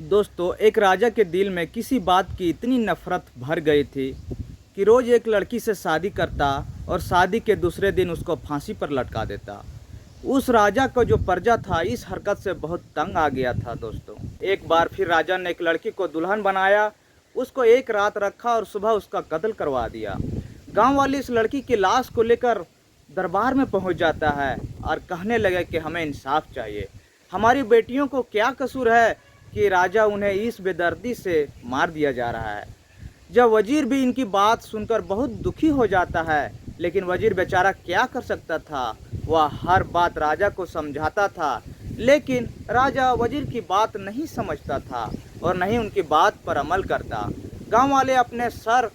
दोस्तों, एक राजा के दिल में किसी बात की इतनी नफरत भर गई थी कि रोज एक लड़की से शादी करता और शादी के दूसरे दिन उसको फांसी पर लटका देता। उस राजा का जो प्रजा था इस हरकत से बहुत तंग आ गया था। दोस्तों, एक बार फिर राजा ने एक लड़की को दुल्हन बनाया, उसको एक रात रखा और सुबह उसका कत्ल करवा दिया। गांव वाले इस लड़की की लाश को लेकर दरबार में पहुंच जाता है और कहने लगे कि हमें इंसाफ चाहिए। हमारी बेटियों को क्या कसूर है कि राजा उन्हें इस बेदर्दी से मार दिया जा रहा है। जब वजीर भी इनकी बात सुनकर बहुत दुखी हो जाता है, लेकिन वजीर बेचारा क्या कर सकता था। वह हर बात राजा को समझाता था, लेकिन राजा वजीर की बात नहीं समझता था और नहीं उनकी बात पर अमल करता। गांव वाले अपने सर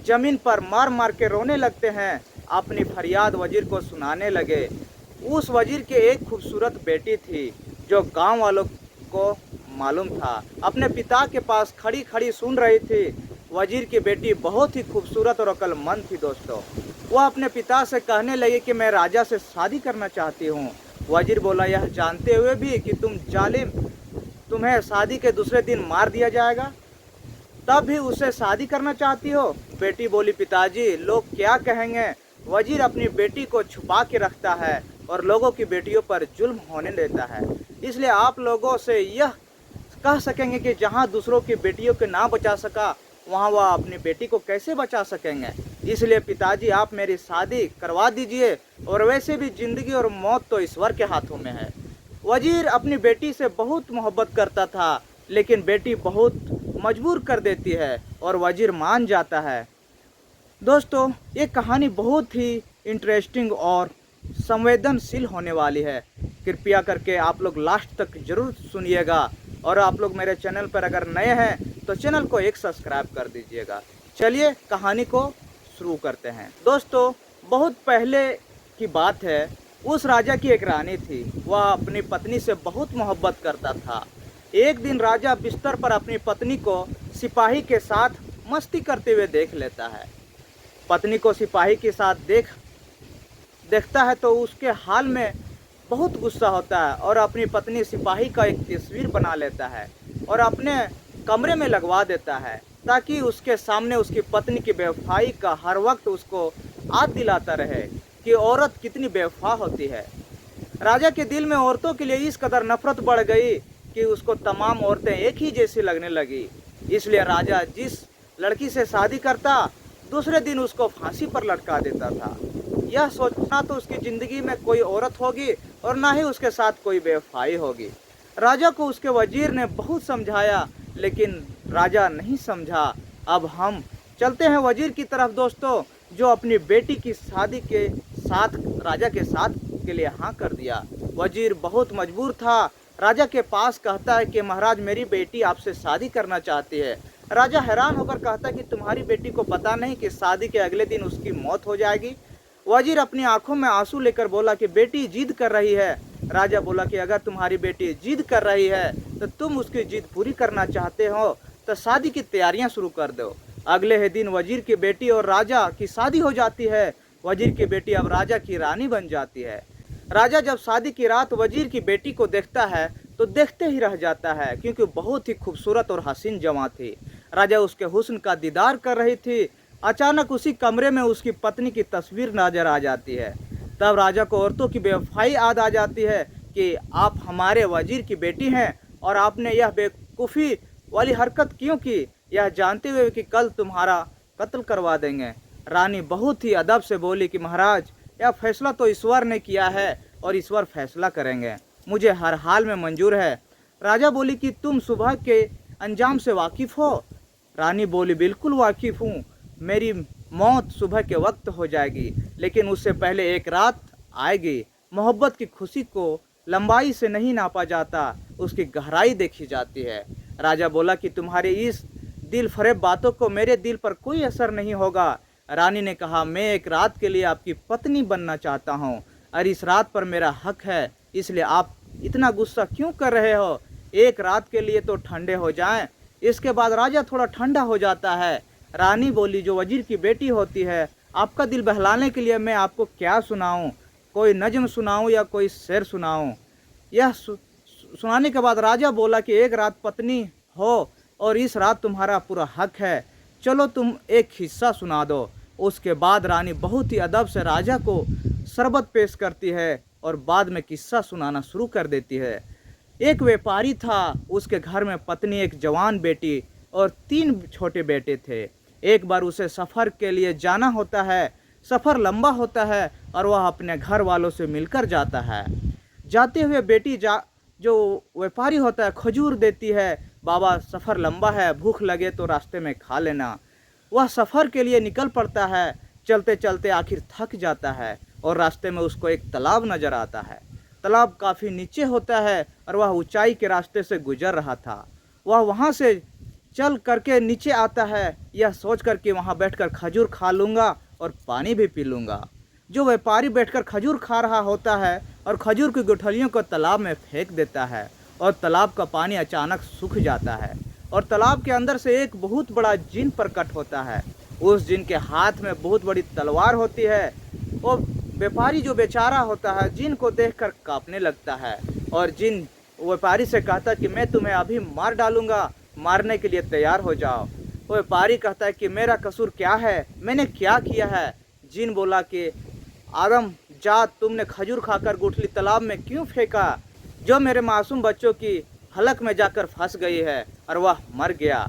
जमीन पर मार मार के रोने लगते हैं, अपनी फरियाद वजीर को सुनाने लगे। उस वजीर के एक खूबसूरत बेटी थी जो गांव वालों को मालूम था। अपने पिता के पास खड़ी खड़ी सुन रही थी। वजीर की बेटी बहुत ही खूबसूरत और अक्लमंद थी। दोस्तों, वह अपने पिता से कहने लगी कि मैं राजा से शादी करना चाहती हूँ। वजीर बोला, यह जानते हुए भी कि तुम जालिम, तुम्हें शादी के दूसरे दिन मार दिया जाएगा, तब भी उससे शादी करना चाहती हो? बेटी बोली, पिताजी लोग क्या कहेंगे। वजीर अपनी बेटी को छुपा के रखता है और लोगों की बेटियों पर जुल्म होने देता है, इसलिए आप लोगों से यह कह सकेंगे कि जहां दूसरों की बेटियों को ना बचा सका वहां वह अपनी बेटी को कैसे बचा सकेंगे। इसलिए पिताजी आप मेरी शादी करवा दीजिए, और वैसे भी जिंदगी और मौत तो ईश्वर के हाथों में है। वजीर अपनी बेटी से बहुत मोहब्बत करता था, लेकिन बेटी बहुत मजबूर कर देती है और वजीर मान जाता है। दोस्तों, ये कहानी बहुत ही इंटरेस्टिंग और संवेदनशील होने वाली है। कृपया करके आप लोग लास्ट तक जरूर सुनिएगा, और आप लोग मेरे चैनल पर अगर नए हैं तो चैनल को एक सब्सक्राइब कर दीजिएगा। चलिए कहानी को शुरू करते हैं। दोस्तों, बहुत पहले की बात है। उस राजा की एक रानी थी। वह अपनी पत्नी से बहुत मोहब्बत करता था। एक दिन राजा बिस्तर पर अपनी पत्नी को सिपाही के साथ मस्ती करते हुए देख लेता है। पत्नी को सिपाही के साथ देखता है तो उसके हाल में बहुत गुस्सा होता है और अपनी पत्नी सिपाही का एक तस्वीर बना लेता है और अपने कमरे में लगवा देता है, ताकि उसके सामने उसकी पत्नी की बेवफाई का हर वक्त उसको याद दिलाता रहे कि औरत कितनी बेवफा होती है। राजा के दिल में औरतों के लिए इस कदर नफरत बढ़ गई कि उसको तमाम औरतें एक ही जैसी लगने लगी। इसलिए राजा जिस लड़की से शादी करता, दूसरे दिन उसको फांसी पर लटका देता था। यह सोचना तो उसकी जिंदगी में कोई औरत होगी और ना ही उसके साथ कोई बेवफाई होगी। राजा को उसके वजीर ने बहुत समझाया, लेकिन राजा नहीं समझा। अब हम चलते हैं वजीर की तरफ दोस्तों, जो अपनी बेटी की शादी के साथ राजा के साथ के लिए हाँ कर दिया। वजीर बहुत मजबूर था। राजा के पास कहता है कि महाराज, मेरी बेटी आपसे शादी करना चाहती है। राजा हैरान होकर कहता है कि तुम्हारी बेटी को पता नहीं कि शादी के अगले दिन उसकी मौत हो जाएगी? वजीर अपनी आंखों में आंसू लेकर बोला कि बेटी जिद कर रही है। राजा बोला कि अगर तुम्हारी बेटी जिद कर रही है तो तुम उसकी जिद पूरी करना चाहते हो तो शादी की तैयारियां शुरू कर दो। अगले ही दिन वजीर की बेटी और राजा की शादी हो जाती है। वजीर की बेटी अब राजा की रानी बन जाती है। राजा जब शादी की रात वजीर की बेटी को देखता है तो देखते ही रह जाता है, क्योंकि बहुत ही खूबसूरत और हसीन जवां थी। राजा उसके हुस्न का दीदार कर रही थी। अचानक उसी कमरे में उसकी पत्नी की तस्वीर नजर आ जाती है। तब राजा को औरतों की बेवफाई याद आ जाती है कि आप हमारे वजीर की बेटी हैं और आपने यह बेवकूफ़ी वाली हरकत क्यों की, यह जानते हुए कि कल तुम्हारा कत्ल करवा देंगे। रानी बहुत ही अदब से बोली कि महाराज, यह फैसला तो ईश्वर ने किया है और ईश्वर फैसला करेंगे, मुझे हर हाल में मंजूर है। राजा बोली कि तुम सुबह के अंजाम से वाकिफ़ हो? रानी बोली, बिल्कुल वाकिफ़ हूँ। मेरी मौत सुबह के वक्त हो जाएगी, लेकिन उससे पहले एक रात आएगी। मोहब्बत की खुशी को लंबाई से नहीं नापा जाता, उसकी गहराई देखी जाती है। राजा बोला कि तुम्हारी इस दिल फरेब बातों को मेरे दिल पर कोई असर नहीं होगा। रानी ने कहा, मैं एक रात के लिए आपकी पत्नी बनना चाहता हूँ और इस रात पर मेरा हक है, इसलिए आप इतना गुस्सा क्यों कर रहे हो? एक रात के लिए तो ठंडे हो जाएं। इसके बाद राजा थोड़ा ठंडा हो जाता है। रानी बोली, जो वजीर की बेटी होती है, आपका दिल बहलाने के लिए मैं आपको क्या सुनाऊं? कोई नज्म सुनाऊं या कोई शेर सुनाऊं? यह सुनाने के बाद राजा बोला कि एक रात पत्नी हो और इस रात तुम्हारा पूरा हक है। चलो तुम एक हिस्सा सुना दो। उसके बाद रानी बहुत ही अदब से राजा को शरबत पेश करती है और बाद में किस्सा सुनाना शुरू कर देती है। एक व्यापारी था, उसके घर में पत्नी, एक जवान बेटी और 3 छोटे बेटे थे। एक बार उसे सफ़र के लिए जाना होता है। सफ़र लंबा होता है और वह अपने घर वालों से मिलकर जाता है। जाते हुए बेटी जो व्यापारी होता है खजूर देती है, बाबा सफ़र लंबा है, भूख लगे तो रास्ते में खा लेना। वह सफ़र के लिए निकल पड़ता है। चलते चलते आखिर थक जाता है और रास्ते में उसको एक तालाब नज़र आता है। तालाब काफ़ी नीचे होता है और वह ऊंचाई के रास्ते से गुजर रहा था। वह वहाँ से चल करके नीचे आता है, यह सोच कर कि वहाँ बैठकर खजूर खा लूँगा और पानी भी पी लूँगा। जो व्यापारी बैठकर खजूर खा रहा होता है और खजूर की गुठलियों को तालाब में फेंक देता है और तालाब का पानी अचानक सूख जाता है और तालाब के अंदर से एक बहुत बड़ा जिन प्रकट होता है। उस जिन के हाथ में बहुत बड़ी तलवार होती है। वो व्यापारी जो बेचारा होता है जिन को देखकर कांपने लगता है और जिन व्यापारी से कहता है कि मैं तुम्हें अभी मार डालूंगा, मारने के लिए तैयार हो जाओ। वो व्यापारी कहता है कि मेरा कसूर क्या है, मैंने क्या किया है। जिन बोला कि आदम जात, तुमने खजूर खाकर गुठली तालाब में क्यों फेंका, जो मेरे मासूम बच्चों की हलक में जाकर फंस गई है और वह मर गया।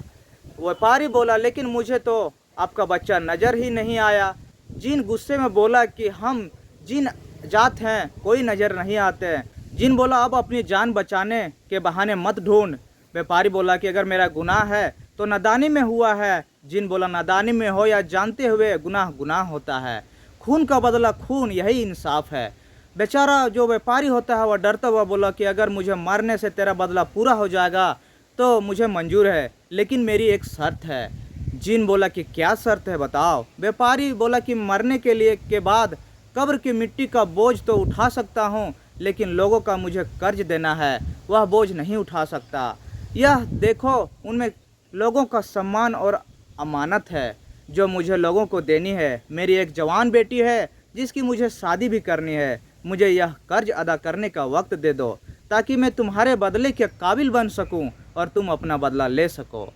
व्यापारी बोला लेकिन मुझे तो आपका बच्चा नज़र ही नहीं आया। जिन गुस्से में बोला कि हम जिन जात हैं, कोई नज़र नहीं आते। जिन बोला अब अपनी जान बचाने के बहाने मत ढूंढ। व्यापारी बोला कि अगर मेरा गुनाह है तो नादानी में हुआ है। जिन बोला नादानी में हो या जानते हुए, गुनाह गुनाह होता है, खून का बदला खून, यही इंसाफ है। बेचारा जो व्यापारी होता है वह डरता हुआ बोला कि अगर मुझे मारने से तेरा बदला पूरा हो जाएगा तो मुझे मंजूर है, लेकिन मेरी एक शर्त है। जिन बोला कि क्या शर्त है बताओ। व्यापारी बोला कि मरने के लिए के बाद कब्र की मिट्टी का बोझ तो उठा सकता हूँ, लेकिन लोगों का मुझे कर्ज देना है, वह बोझ नहीं उठा सकता। यह देखो, उनमें लोगों का सम्मान और अमानत है जो मुझे लोगों को देनी है। मेरी एक जवान बेटी है जिसकी मुझे शादी भी करनी है। मुझे यह कर्ज अदा करने का वक्त दे दो ताकि मैं तुम्हारे बदले के काबिल बन सकूं और तुम अपना बदला ले सको।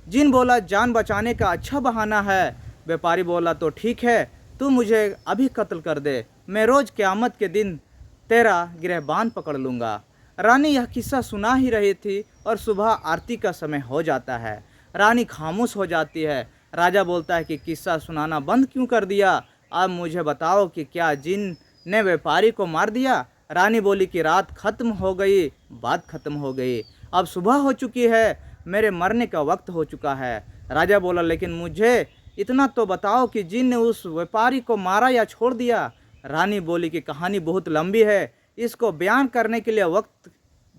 जिन बोला जान बचाने का अच्छा बहाना है। व्यापारी बोला तो ठीक है, तू मुझे अभी कत्ल कर दे, मैं रोज़ क़यामत के दिन तेरा गिरहबान पकड़ लूँगा। रानी यह किस्सा सुना ही रही थी और सुबह आरती का समय हो जाता है। रानी खामोश हो जाती है। राजा बोलता है कि किस्सा सुनाना बंद क्यों कर दिया, अब मुझे बताओ कि क्या जिन ने व्यापारी को मार दिया। रानी बोली कि रात खत्म हो गई, बात खत्म हो गई, अब सुबह हो चुकी है, मेरे मरने का वक्त हो चुका है। राजा बोला लेकिन मुझे इतना तो बताओ कि जिन ने उस व्यापारी को मारा या छोड़ दिया। रानी बोली कि कहानी बहुत लंबी है, इसको बयान करने के लिए वक्त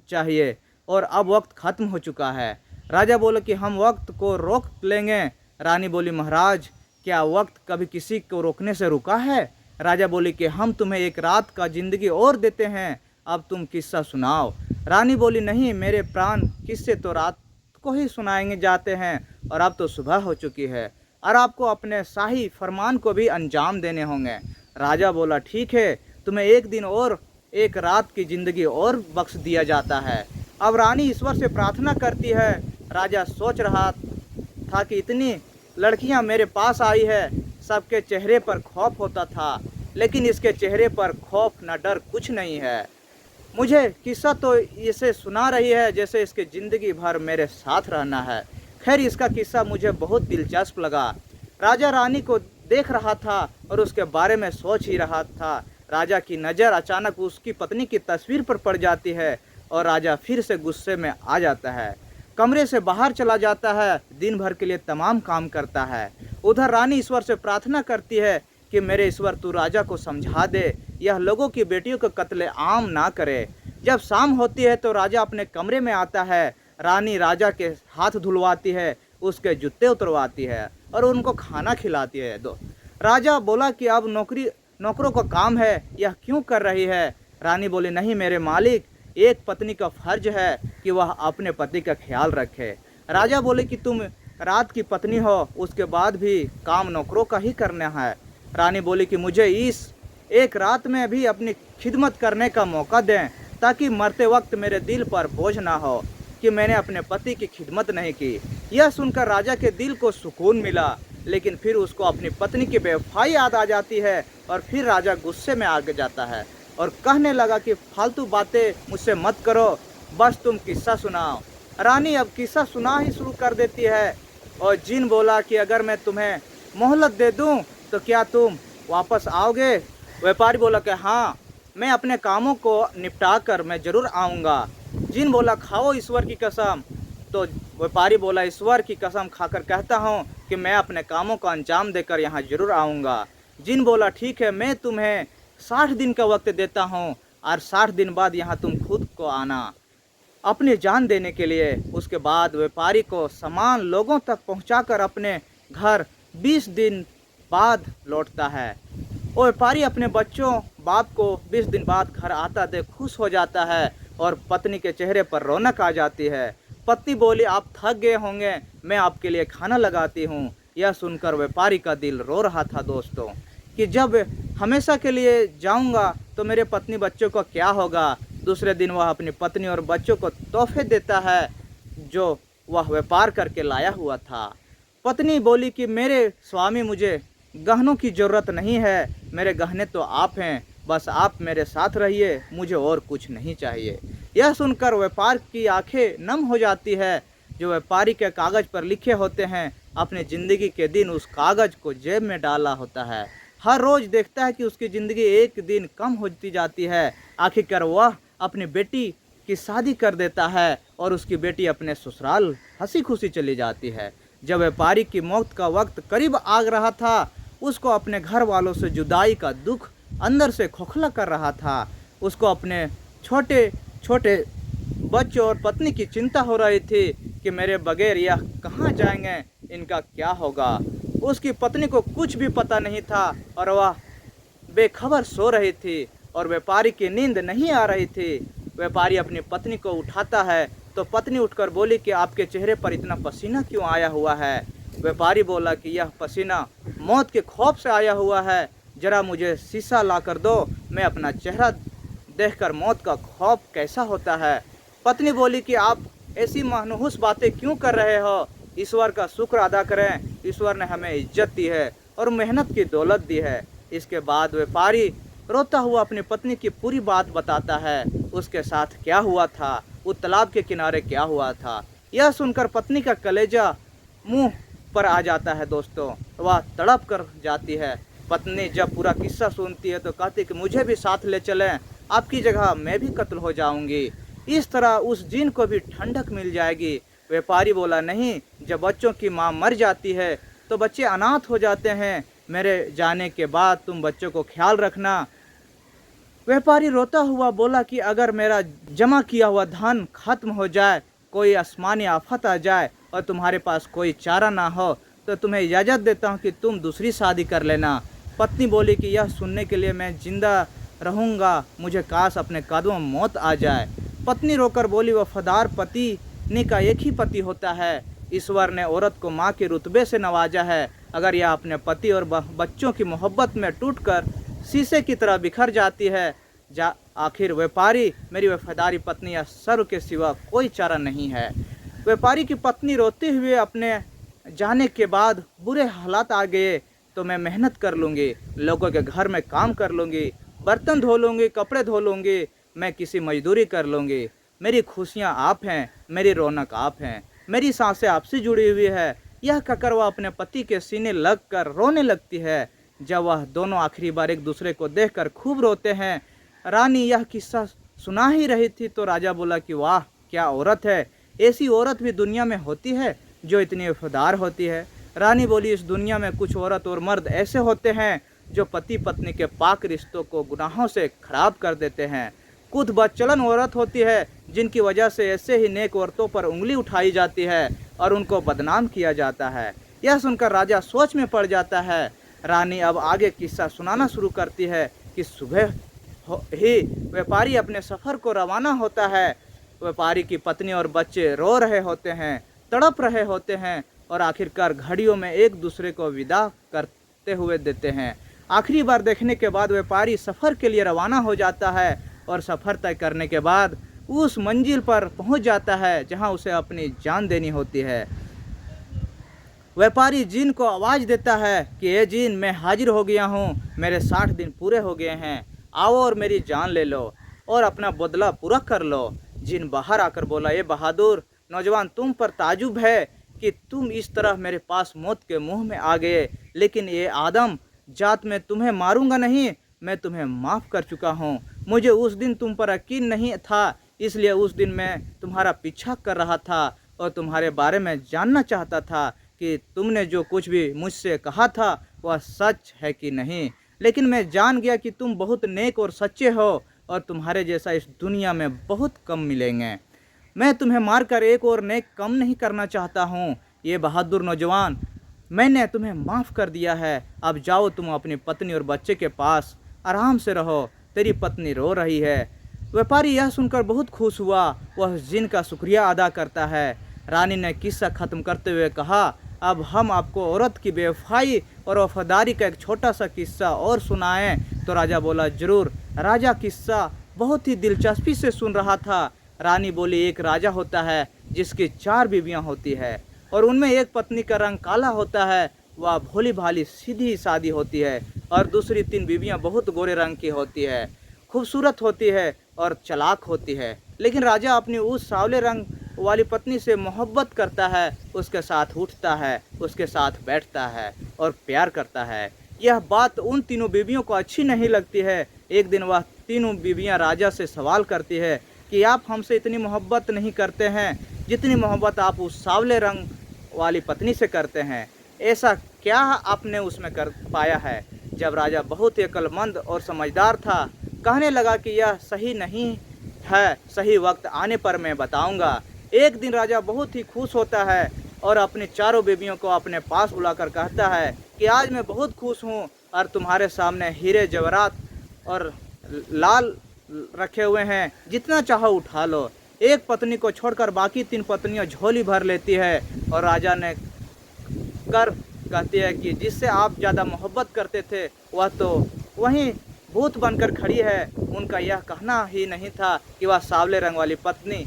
चाहिए और अब वक्त खत्म हो चुका है। राजा बोले कि हम वक्त को रोक लेंगे। रानी बोली महाराज, क्या वक्त कभी किसी को रोकने से रुका है। राजा बोली कि हम तुम्हें एक रात का ज़िंदगी और देते हैं, अब तुम किस्सा सुनाओ। रानी बोली नहीं, मेरे प्राण किस्से तो रात को ही सुनाएंगे जाते हैं और अब तो सुबह हो चुकी है और आपको अपने शाही फरमान को भी अंजाम देने होंगे। राजा बोला ठीक है, तुम्हें एक दिन और एक रात की ज़िंदगी और बख्श दिया जाता है। अब रानी ईश्वर से प्रार्थना करती है। राजा सोच रहा था कि इतनी लड़कियां मेरे पास आई है, सबके चेहरे पर खौफ होता था, लेकिन इसके चेहरे पर खौफ न डर कुछ नहीं है। मुझे किस्सा तो इसे सुना रही है जैसे इसके ज़िंदगी भर मेरे साथ रहना है। खैर इसका किस्सा मुझे बहुत दिलचस्प लगा। राजा रानी को देख रहा था और उसके बारे में सोच ही रहा था। राजा की नज़र अचानक उसकी पत्नी की तस्वीर पर पड़ जाती है और राजा फिर से गुस्से में आ जाता है, कमरे से बाहर चला जाता है, दिन भर के लिए तमाम काम करता है। उधर रानी ईश्वर से प्रार्थना करती है कि मेरे ईश्वर तू राजा को समझा दे, यह लोगों की बेटियों को कत्ले आम ना करे। जब शाम होती है तो राजा अपने कमरे में आता है। रानी राजा के हाथ धुलवाती है, उसके जूते उतरवाती है और उनको खाना खिलाती है। राजा बोला कि अब नौकरों का काम है, यह क्यों कर रही है। रानी बोली नहीं मेरे मालिक, एक पत्नी का फर्ज है कि वह अपने पति का ख्याल रखे। राजा बोले कि तुम रात की पत्नी हो, उसके बाद भी काम नौकरों का ही करना है। रानी बोली कि मुझे इस एक रात में भी अपनी खिदमत करने का मौका दें ताकि मरते वक्त मेरे दिल पर बोझ ना हो। कि मैंने अपने पति की खिदमत नहीं की। यह सुनकर राजा के दिल को सुकून मिला, लेकिन फिर उसको अपनी पत्नी की बेवफाई याद आ जाती है और फिर राजा गुस्से में आग जाता है और कहने लगा कि फालतू बातें मुझसे मत करो, बस तुम किस्सा सुनाओ। रानी अब किस्सा सुना ही शुरू कर देती है और जिन बोला कि अगर मैं तुम्हें मोहलत दे दूं तो क्या तुम वापस आओगे? व्यापारी बोला कि हाँ, मैं अपने कामों को निपटा कर मैं ज़रूर आऊँगा। जिन बोला खाओ ईश्वर की कसम। तो व्यापारी बोला ईश्वर की कसम खाकर कहता हूँ कि मैं अपने कामों का अंजाम देकर यहाँ ज़रूर आऊँगा। जिन बोला ठीक है, मैं तुम्हें 60 दिन का वक्त देता हूँ और 60 दिन बाद यहाँ तुम खुद को आना अपनी जान देने के लिए। उसके बाद व्यापारी को सामान लोगों तक पहुँचाकर अपने घर 20 दिन बाद लौटता है। वो व्यापारी अपने बच्चों बाप को 20 दिन बाद घर आता देख खुश हो जाता है और पत्नी के चेहरे पर रौनक आ जाती है। पत्नी बोली आप थक गए होंगे, मैं आपके लिए खाना लगाती हूँ। यह सुनकर व्यापारी का दिल रो रहा था दोस्तों कि जब हमेशा के लिए जाऊँगा तो मेरे पत्नी बच्चों को क्या होगा। दूसरे दिन वह अपनी पत्नी और बच्चों को तोहफे देता है जो वह व्यापार करके लाया हुआ था। पत्नी बोली कि मेरे स्वामी मुझे गहनों की ज़रूरत नहीं है, मेरे गहने तो आप हैं, बस आप मेरे साथ रहिए, मुझे और कुछ नहीं चाहिए। यह सुनकर व्यापार की आंखें नम हो जाती है। जो व्यापारी के कागज़ पर लिखे होते हैं, अपनी ज़िंदगी के दिन उस कागज़ को जेब में डाला होता है। हर रोज़ देखता है कि उसकी ज़िंदगी एक दिन कम होती जाती है। आखिरकार वह अपनी बेटी की शादी कर देता है और उसकी बेटी अपने ससुराल हंसी खुशी चली जाती है। जब व्यापारी की मौत का वक्त करीब आ रहा था, उसको अपने घर वालों से जुदाई का दुख अंदर से खोखला कर रहा था। उसको अपने छोटे छोटे बच्चों और पत्नी की चिंता हो रही थी कि मेरे बगैर यह कहाँ जाएंगे, इनका क्या होगा। उसकी पत्नी को कुछ भी पता नहीं था और वह बेखबर सो रही थी और व्यापारी की नींद नहीं आ रही थी। व्यापारी अपनी पत्नी को उठाता है तो पत्नी उठकर बोली कि आपके चेहरे पर इतना पसीना क्यों आया हुआ है। व्यापारी बोला कि यह पसीना मौत के खौफ से आया हुआ है, जरा मुझे शीशा ला कर दो, मैं अपना चेहरा देखकर मौत का खौफ कैसा होता है। पत्नी बोली कि आप ऐसी मनहूस बातें क्यों कर रहे हो, ईश्वर का शुक्र अदा करें, ईश्वर ने हमें इज्जत दी है और मेहनत की दौलत दी है। इसके बाद व्यापारी रोता हुआ अपनी पत्नी की पूरी बात बताता है, उसके साथ क्या हुआ था, उस तालाब के किनारे क्या हुआ था। यह सुनकर पत्नी का कलेजा मुंह पर आ जाता है दोस्तों, वह तड़प कर जाती है। पत्नी जब पूरा किस्सा सुनती है तो कहती कि मुझे भी साथ ले चलें, आपकी जगह मैं भी कत्ल हो जाऊंगी। इस तरह उस जिन को भी ठंडक मिल जाएगी। व्यापारी बोला नहीं, जब बच्चों की माँ मर जाती है तो बच्चे अनाथ हो जाते हैं, मेरे जाने के बाद तुम बच्चों को ख्याल रखना। व्यापारी रोता हुआ बोला कि अगर मेरा जमा किया हुआ धन खत्म हो जाए, कोई आसमानी आफत आ जाए और तुम्हारे पास कोई चारा ना हो तो तुम्हें इजाज़त देता हूँ कि तुम दूसरी शादी कर लेना। पत्नी बोली कि यह सुनने के लिए मैं जिंदा रहूँगा, मुझे काश अपने कदमों में मौत आ जाए। पत्नी रोकर बोली वफादार पति का एक ही पति होता है, ईश्वर ने औरत को माँ के रुतबे से नवाजा है। अगर यह अपने पति और बच्चों की मोहब्बत में टूटकर शीशे की तरह बिखर जाती है, आखिर व्यापारी मेरी वफादारी पत्नी या सर्व के सिवा कोई चारा नहीं है। व्यापारी की पत्नी रोते हुए अपने जाने के बाद बुरे हालात आ गए तो मैं मेहनत कर लूँगी, लोगों के घर में काम कर लूँगी, बर्तन धो लूँगी, कपड़े धो लूँगी, मैं किसी मजदूरी कर लूँगी। मेरी खुशियाँ आप हैं, मेरी रौनक आप हैं, मेरी सांसें आपसे जुड़ी हुई है। यह कहकर वह अपने पति के सीने लग कर रोने लगती है। जब वह दोनों आखिरी बार एक दूसरे को देखकर खूब रोते हैं। रानी यह किस्सा सुना ही रही थी तो राजा बोला कि वाह क्या औरत है, ऐसी औरत भी दुनिया में होती है जो इतनी वफादार होती है। रानी बोली इस दुनिया में कुछ औरत और मर्द ऐसे होते हैं जो पति पत्नी के पाक रिश्तों को गुनाहों से खराब कर देते हैं। कुछ बदचलन औरत होती है जिनकी वजह से ऐसे ही नेक औरतों पर उंगली उठाई जाती है और उनको बदनाम किया जाता है। यह सुनकर राजा सोच में पड़ जाता है। रानी अब आगे किस्सा सुनाना शुरू करती है कि सुबह ही व्यापारी अपने सफ़र को रवाना होता है। व्यापारी की पत्नी और बच्चे रो रहे होते हैं, तड़प रहे होते हैं और आखिरकार घड़ियों में एक दूसरे को विदा करते हुए देते हैं। आखिरी बार देखने के बाद व्यापारी सफ़र के लिए रवाना हो जाता है और सफ़र तय करने के बाद उस मंजिल पर पहुंच जाता है जहां उसे अपनी जान देनी होती है। व्यापारी जिन को आवाज़ देता है कि ये जिन, मैं हाजिर हो गया हूँ, मेरे 60 दिन पूरे हो गए हैं, आओ और मेरी जान ले लो और अपना बदला पूरा कर लो। जिन बाहर आकर बोला, ये बहादुर नौजवान, तुम पर ताजुब है कि तुम इस तरह मेरे पास मौत के मुंह में आ गए, लेकिन ये आदम जात मैं तुम्हें मारूंगा नहीं, मैं तुम्हें माफ़ कर चुका हूँ। मुझे उस दिन तुम पर यकीन नहीं था, इसलिए उस दिन मैं तुम्हारा पीछा कर रहा था और तुम्हारे बारे में जानना चाहता था कि तुमने जो कुछ भी मुझसे कहा था वह सच है कि नहीं। लेकिन मैं जान गया कि तुम बहुत नेक और सच्चे हो और तुम्हारे जैसा इस दुनिया में बहुत कम मिलेंगे। मैं तुम्हें मारकर एक और नेक कम नहीं करना चाहता हूँ। ये बहादुर नौजवान, मैंने तुम्हें माफ़ कर दिया है, अब जाओ तुम अपनी पत्नी और बच्चे के पास आराम से रहो, तेरी पत्नी रो रही है। व्यापारी यह सुनकर बहुत खुश हुआ, वह जिन का शुक्रिया अदा करता है। रानी ने किस्सा ख़त्म करते हुए कहा, अब हम आपको औरत की बेवफाई और वफादारी का एक छोटा सा किस्सा और सुनाएं। तो राजा बोला, ज़रूर। राजा किस्सा बहुत ही दिलचस्पी से सुन रहा था। रानी बोली, एक राजा होता है जिसकी 4 बीवियां होती है और उनमें एक पत्नी का रंग काला होता है, वह भोली भाली सीधी सादी होती है, और दूसरी 3 बीवियां बहुत गोरे रंग की होती है, खूबसूरत होती है और चालाक होती है। लेकिन राजा अपनी उस सांवले रंग वाली पत्नी से मोहब्बत करता है, उसके साथ उठता है, उसके साथ बैठता है और प्यार करता है। यह बात उन तीनों बीवियों को अच्छी नहीं लगती है। एक दिन वह तीनों बीवियां राजा से सवाल करती है कि आप हमसे इतनी मोहब्बत नहीं करते हैं जितनी मोहब्बत आप उस सांवले रंग वाली पत्नी से करते हैं, ऐसा क्या आपने उसमें कर पाया है। जब राजा बहुत ही अक्लमंद और समझदार था, कहने लगा कि यह सही नहीं है, सही वक्त आने पर मैं बताऊंगा। एक दिन राजा बहुत ही खुश होता है और अपनी 4 बीवियों को अपने पास बुलाकर कहता है कि आज मैं बहुत खुश हूँ और तुम्हारे सामने हीरे जवाहरात और लाल रखे हुए हैं, जितना चाहो उठा लो। एक पत्नी को छोड़कर बाकी 3 पत्नियां झोली भर लेती है और राजा ने कर कहती है कि जिससे आप ज़्यादा मोहब्बत करते थे वह तो वहीं भूत बनकर खड़ी है। उनका यह कहना ही नहीं था कि वह सांवले रंग वाली पत्नी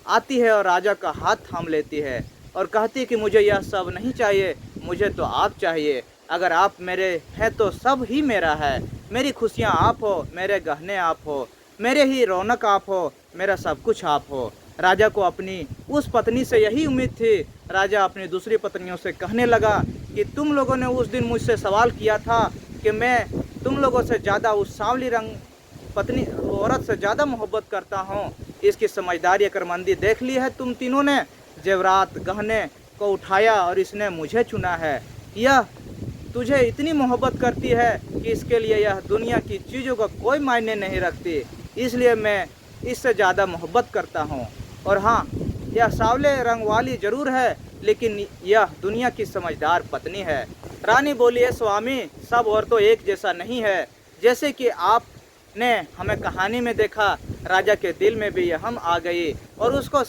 आती है और राजा का हाथ थाम लेती है और कहती है कि मुझे यह सब नहीं चाहिए, मुझे तो आप चाहिए। अगर आप मेरे हैं तो सब ही मेरा है, मेरी खुशियाँ आप हो, मेरे गहने आप हो, मेरे ही रौनक आप हो, मेरा सब कुछ आप हो। राजा को अपनी उस पत्नी से यही उम्मीद थी। राजा अपनी दूसरी पत्नियों से कहने लगा कि तुम लोगों ने उस दिन मुझसे सवाल किया था कि मैं तुम लोगों से ज़्यादा उस सांवली रंग पत्नी औरत से ज़्यादा मोहब्बत करता हूँ। इसकी समझदारी अक्लमंदी देख ली है तुम तीनों ने। जेवरात गहने को उठाया और इसने मुझे चुना है। यह तुझे इतनी मोहब्बत करती है कि इसके लिए यह दुनिया की चीज़ों का कोई मायने नहीं रखती, इसलिए मैं इससे ज़्यादा मोहब्बत करता हूँ। और हाँ, यह सांवले रंग वाली ज़रूर है, लेकिन यह दुनिया की समझदार पत्नी है। रानी बोली, है स्वामी, सब औरतों एक जैसा नहीं है। जैसे कि आपने हमें कहानी में देखा, राजा के दिल में भी यह हम आ गई और उसको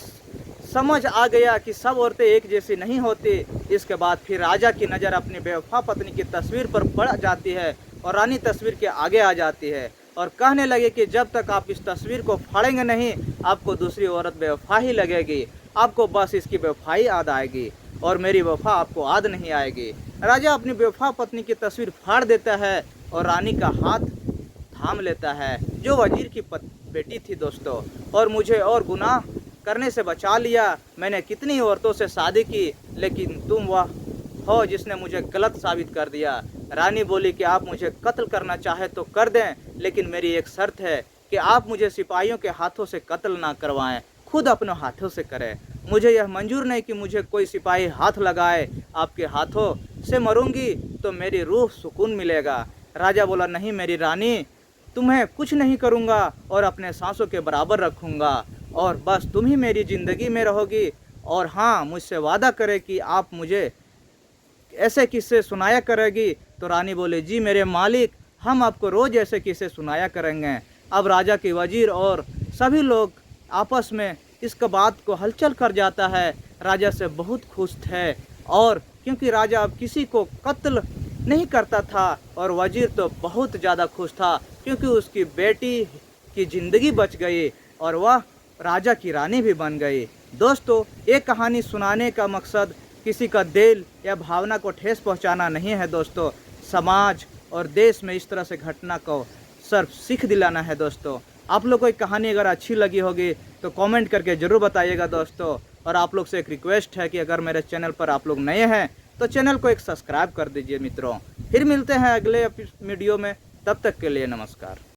समझ आ गया कि सब औरतें एक जैसी नहीं होती। इसके बाद फिर राजा की नज़र अपनी बेवफा पत्नी की तस्वीर पर पड़ जाती है और रानी तस्वीर के आगे आ जाती है और कहने लगे कि जब तक आप इस तस्वीर को फाड़ेंगे नहीं, आपको दूसरी औरत बेवफा ही लगेगी, आपको बस इसकी बेवफाई याद आएगी और मेरी वफा आपको याद नहीं आएगी। राजा अपनी बेवफा पत्नी की तस्वीर फाड़ देता है और रानी का हाथ थाम लेता है, जो वजीर की बेटी थी दोस्तों, और मुझे और गुनाह करने से बचा लिया। मैंने कितनी औरतों से शादी की, लेकिन तुम वह हो जिसने मुझे गलत साबित कर दिया। रानी बोली कि आप मुझे कत्ल करना चाहे तो कर दें, लेकिन मेरी एक शर्त है कि आप मुझे सिपाहियों के हाथों से कत्ल ना करवाएं, खुद अपने हाथों से करें। मुझे यह मंजूर नहीं कि मुझे कोई सिपाही हाथ लगाए। आपके हाथों से मरूंगी तो मेरी रूह सुकून मिलेगा। राजा बोला, नहीं मेरी रानी, तुम्हें कुछ नहीं करूँगा और अपने सांसों के बराबर रखूँगा और बस तुम ही मेरी ज़िंदगी में रहोगी। और हाँ, मुझसे वादा करे कि आप मुझे ऐसे किस्से सुनाया करेगी। तो रानी बोले, जी मेरे मालिक, हम आपको रोज़ ऐसे किस्से सुनाया करेंगे। अब राजा के वजीर और सभी लोग आपस में इस बात को हलचल कर जाता है। राजा से बहुत खुश थे, और क्योंकि राजा अब किसी को कत्ल नहीं करता था, और वजीर तो बहुत ज़्यादा खुश था क्योंकि उसकी बेटी की ज़िंदगी बच गई और वह राजा की रानी भी बन गई। दोस्तों, एक कहानी सुनाने का मकसद किसी का दिल या भावना को ठेस पहुंचाना नहीं है दोस्तों, समाज और देश में इस तरह से घटना को सिर्फ सीख दिलाना है दोस्तों। आप लोग को एक कहानी अगर अच्छी लगी होगी तो कमेंट करके ज़रूर बताइएगा दोस्तों। और आप लोग से एक रिक्वेस्ट है कि अगर मेरे चैनल पर आप लोग नए हैं तो चैनल को एक सब्सक्राइब कर दीजिए मित्रों। फिर मिलते हैं अगले वीडियो में, तब तक के लिए नमस्कार।